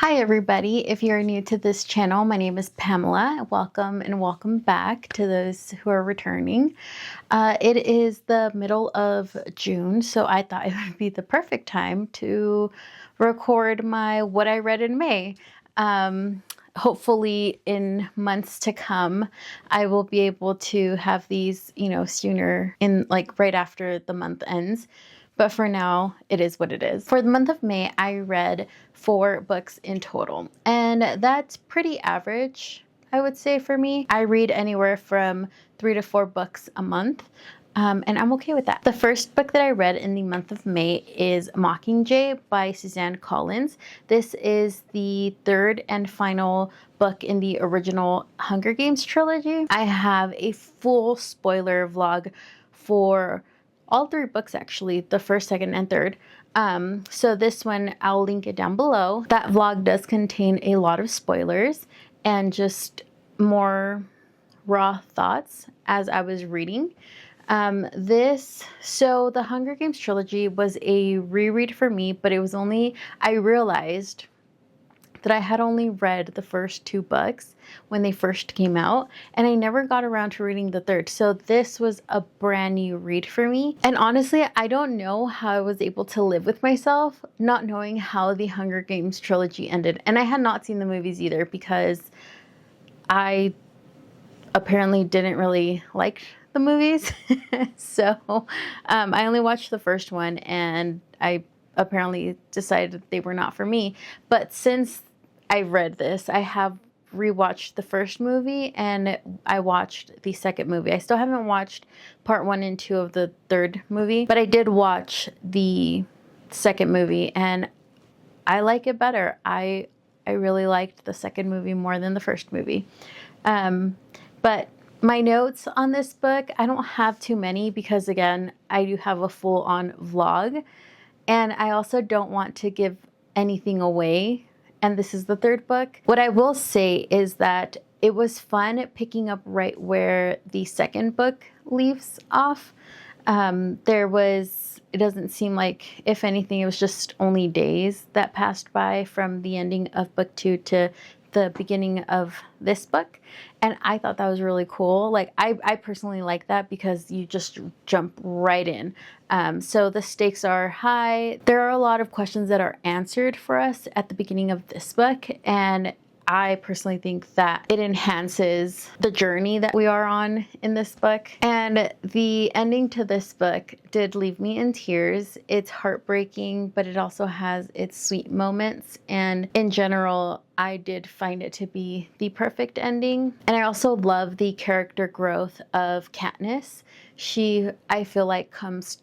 Hi everybody, if you're new to this channel, my name is Pamela. Welcome and welcome back to those who are returning. It is the middle of June, so I thought it would be the perfect time to record my what I read in May. Hopefully in months to come, I will be able to have these, sooner in right after the month ends. But for now, it is what it is. For the month of May, I read 4 books in total, and that's pretty average, I would say, for me. I read anywhere from 3 to 4 books a month, and I'm okay with that. The first book that I read in the month of May is Mockingjay by Suzanne Collins. This is the 3rd and final book in the original Hunger Games trilogy. I have a full spoiler vlog for all 3 books, actually, the 1st, 2nd, and 3rd. So this one, I'll link it down below. That vlog does contain a lot of spoilers and just more raw thoughts as I was reading. So the Hunger Games trilogy was a reread for me, but it was I realized that I had only read the first 2 books when they first came out, and I never got around to reading the 3rd. So this was a brand new read for me. And honestly, I don't know how I was able to live with myself not knowing how the Hunger Games trilogy ended. And I had not seen the movies either because I apparently didn't really like the movies. So I only watched the first one, and I apparently decided that they were not for me. But since I read this, I have rewatched the first movie and I watched the second movie. I still haven't watched part 1 and 2 of the 3rd movie, but I did watch the second movie and I like it better. I really liked the second movie more than the first movie. But my notes on this book, I don't have too many because, again, I do have a full-on vlog. And I also don't want to give anything away. And this is the 3rd book. What I will say is that it was fun picking up right where the 2nd book leaves off. It doesn't seem like, if anything, it was just only days that passed by from the ending of book 2 to the beginning of this book, and I thought that was really cool. I personally like that because you just jump right in. So the stakes are high. There are a lot of questions that are answered for us at the beginning of this book, and I personally think that it enhances the journey that we are on in this book. And the ending to this book did leave me in tears. It's heartbreaking, but it also has its sweet moments. And in general, I did find it to be the perfect ending. And I also love the character growth of Katniss. She, I feel like, comes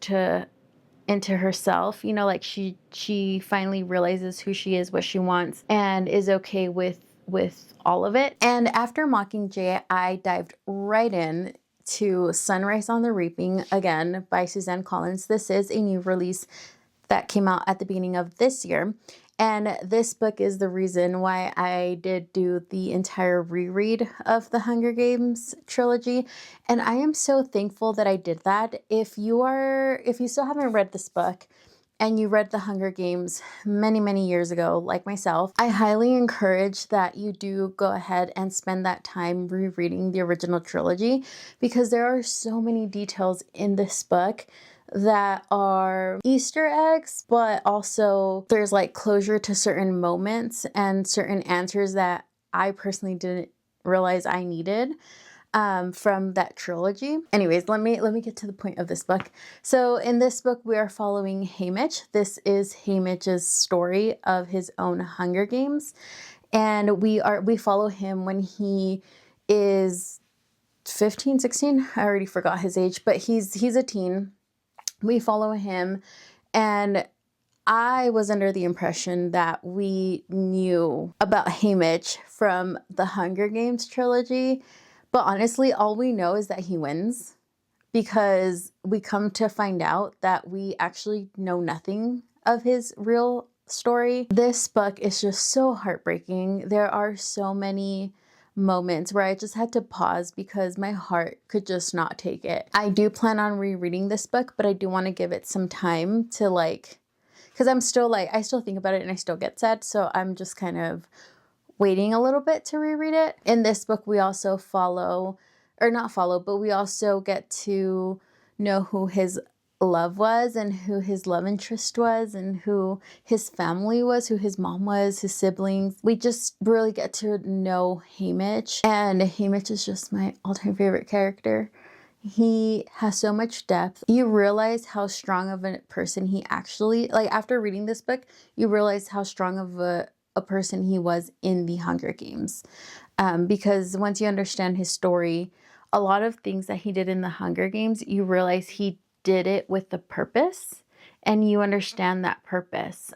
into herself, she finally realizes who she is, what she wants, and is okay with all of it. And after Mockingjay, I dived right in to Sunrise on the Reaping, again by Suzanne Collins. This is a new release that came out at the beginning of this year. And this book is the reason why I did do the entire reread of the Hunger Games trilogy. And I am so thankful that I did that. If you still haven't read this book and you read the Hunger Games many, many years ago, like myself, I highly encourage that you do go ahead and spend that time rereading the original trilogy, because there are so many details in this book that are Easter eggs, but also there's closure to certain moments and certain answers that I personally didn't realize I needed from that trilogy. Anyways, let me get to the point of this book. So in this book, we are following Haymitch. This is Haymitch's story of his own Hunger Games, and we follow him when he is 15, 16. I already forgot his age, but he's a teen. We follow him, and I was under the impression that we knew about Haymitch from the Hunger Games trilogy, but honestly, all we know is that he wins, because we come to find out that we actually know nothing of his real story. This book is just so heartbreaking. There are so many moments where I just had to pause because my heart could just not take it. I do plan on rereading this book, but I do want to give it some time to because I'm still like, I still think about it and I still get sad. So I'm just kind of waiting a little bit to reread it. In this book, we also follow, or not follow, but we also get to know who his love was and who his love interest was and who his family was, who his mom was, his siblings. We just really get to know Haymitch, and Haymitch is just my all-time favorite character. He has so much depth. You realize how strong of a person he actually, like after reading this book, you realize how strong of a person he was in the Hunger Games. Because once you understand his story, a lot of things that he did in the Hunger Games, you realize he did it with a purpose, and you understand that purpose.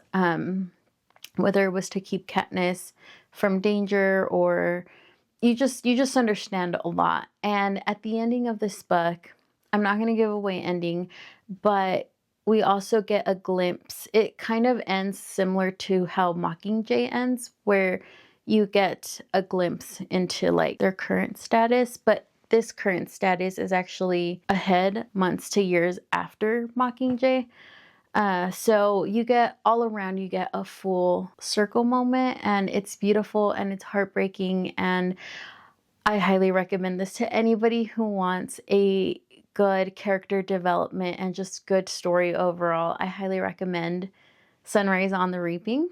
Whether it was to keep Katniss from danger, or you just understand a lot. And at the ending of this book, I'm not going to give away ending, but we also get a glimpse. It kind of ends similar to how Mockingjay ends, where you get a glimpse into like their current status, but this current status is actually ahead, months to years after Mockingjay. So you get all around, you get a full circle moment, and it's beautiful and it's heartbreaking, and I highly recommend this to anybody who wants a good character development and just good story overall. I highly recommend Sunrise on the Reaping.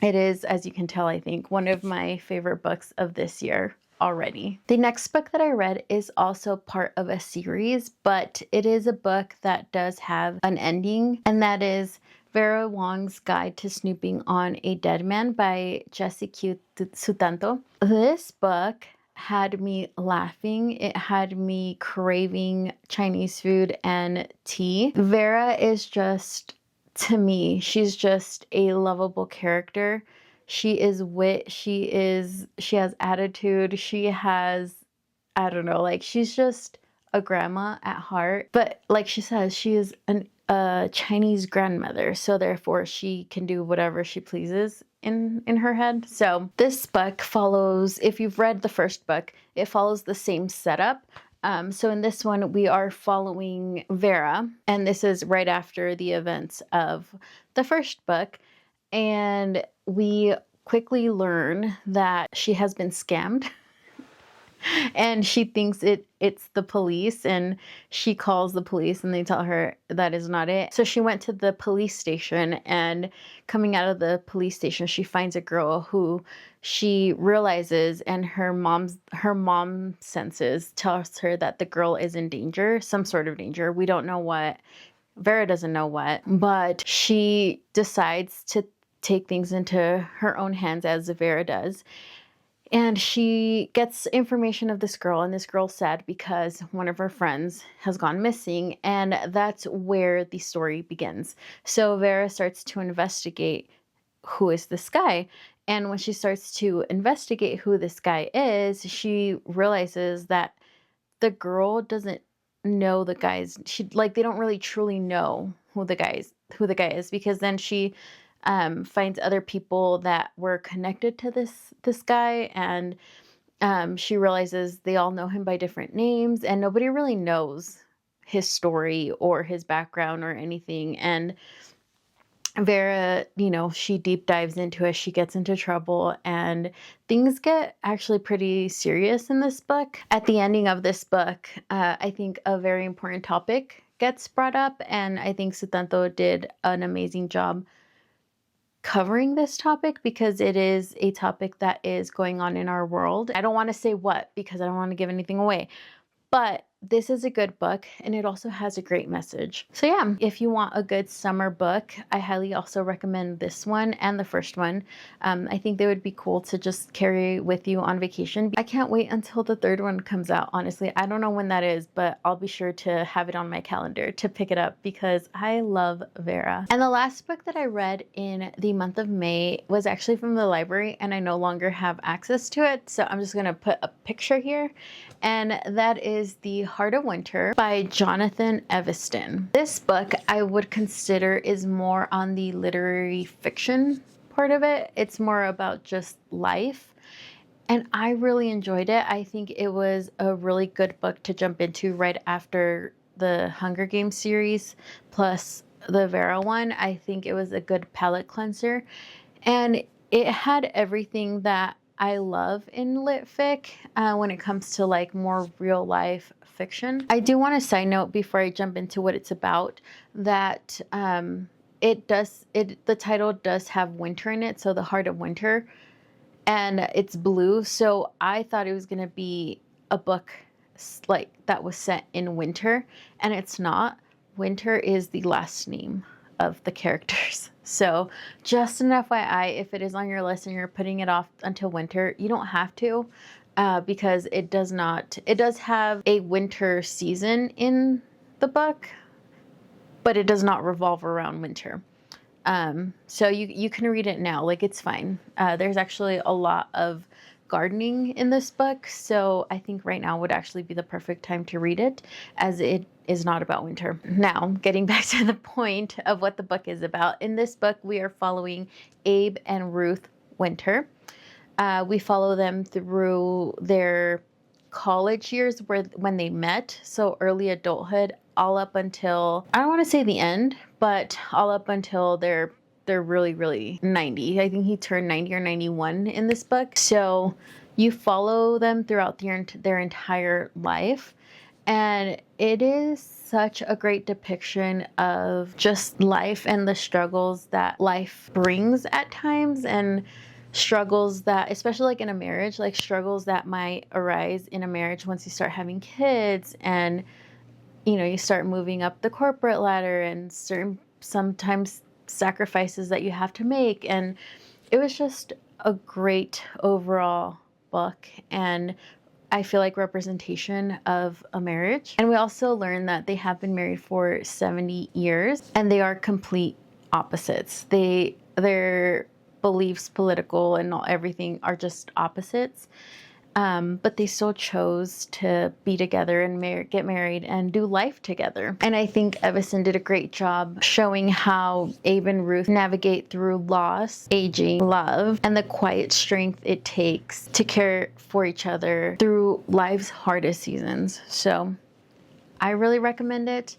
It is, as you can tell, I think, one of my favorite books of this year already. The next book that I read is also part of a series, but it is a book that does have an ending, and that is Vera Wong's Guide to Snooping on a Dead Man by Jessie Q. Sutanto. This book had me laughing. It had me craving Chinese food and tea. Vera is just, to me, she's just a lovable character. She is wit, she has attitude, she has, I don't know, like she's just a grandma at heart. But like she says, she is a Chinese grandmother, so therefore she can do whatever she pleases in her head. So this book follows, if you've read the first book, it follows the same setup. So in this one, we are following Vera, and this is right after the events of the first book. And we quickly learn that she has been scammed. And she thinks it's the police, and she calls the police and they tell her that is not it. So she went to the police station, and coming out of the police station, she finds a girl who she realizes, and her mom senses tells her that the girl is in danger, some sort of danger. We don't know what. Vera doesn't know what, but she decides to take things into her own hands, as Vera does. And she gets information of this girl, and this girl's sad because one of her friends has gone missing, and that's where the story begins. So Vera starts to investigate who is this guy, and when she starts to investigate who this guy is, she realizes that the girl doesn't know the guys. They don't really truly know who the guy is, because then she finds other people that were connected to this guy, and she realizes they all know him by different names, and nobody really knows his story or his background or anything. And Vera, she deep dives into it. She gets into trouble, and things get actually pretty serious in this book. At the ending of this book, I think a very important topic gets brought up, and I think Sutanto did an amazing job covering this topic, because it is a topic that is going on in our world. I don't want to say what, because I don't want to give anything away, but this is a good book, and it also has a great message. So yeah, if you want a good summer book, I highly also recommend this one and the first one. I think they would be cool to just carry with you on vacation. I can't wait until the third one comes out, honestly. I don't know when that is, but I'll be sure to have it on my calendar to pick it up, because I love Vera. And the last book that I read in the month of May was actually from the library, and I no longer have access to it, so I'm just gonna put a picture here, and that is The Heart of Winter by Jonathan Eveston. This book I would consider is more on the literary fiction part of it. It's more about just life, and I really enjoyed it. I think it was a really good book to jump into right after the Hunger Games series, plus the Vera one. I think it was a good palate cleanser, and it had everything that I love in lit fic when it comes to like more real life fiction. I do want to side note before I jump into what it's about that the title does have winter in it, so the heart of winter, and it's blue. So I thought it was gonna be a book like that was set in winter, and it's not. Winter is the last name of the characters. So just an FYI, if it is on your list and you're putting it off until winter, you don't have to, because it does have a winter season in the book, but it does not revolve around winter. So you can read it now, like it's fine. There's actually a lot of gardening in this book, so I think right now would actually be the perfect time to read it, as it is not about winter. Now, getting back to the point of what the book is about. In this book, we are following Abe and Ruth Winter. We follow them through their college years when they met, so early adulthood, all up until, I don't want to say the end, but all up until they're really 90. I think he turned 90 or 91 in this book. So you follow them throughout their entire life, and it is such a great depiction of just life and the struggles that life brings at times, and struggles that, especially like in a marriage, like struggles that might arise in a marriage once you start having kids, and you start moving up the corporate ladder, and sometimes sacrifices that you have to make. And it was just a great overall book, and I feel like representation of a marriage. And we also learn that they have been married for 70 years, and they are complete opposites. Their beliefs, political and everything, are just opposites. But they still chose to be together and get married and do life together. And I think Evison did a great job showing how Abe and Ruth navigate through loss, aging, love, and the quiet strength it takes to care for each other through life's hardest seasons. So I really recommend it.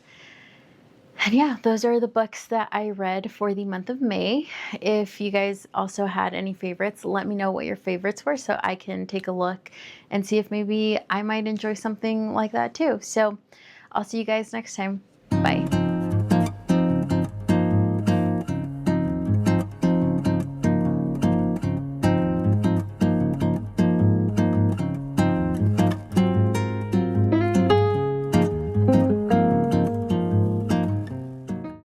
And yeah, those are the books that I read for the month of May. If you guys also had any favorites, let me know what your favorites were so I can take a look and see if maybe I might enjoy something like that too. So I'll see you guys next time. Bye.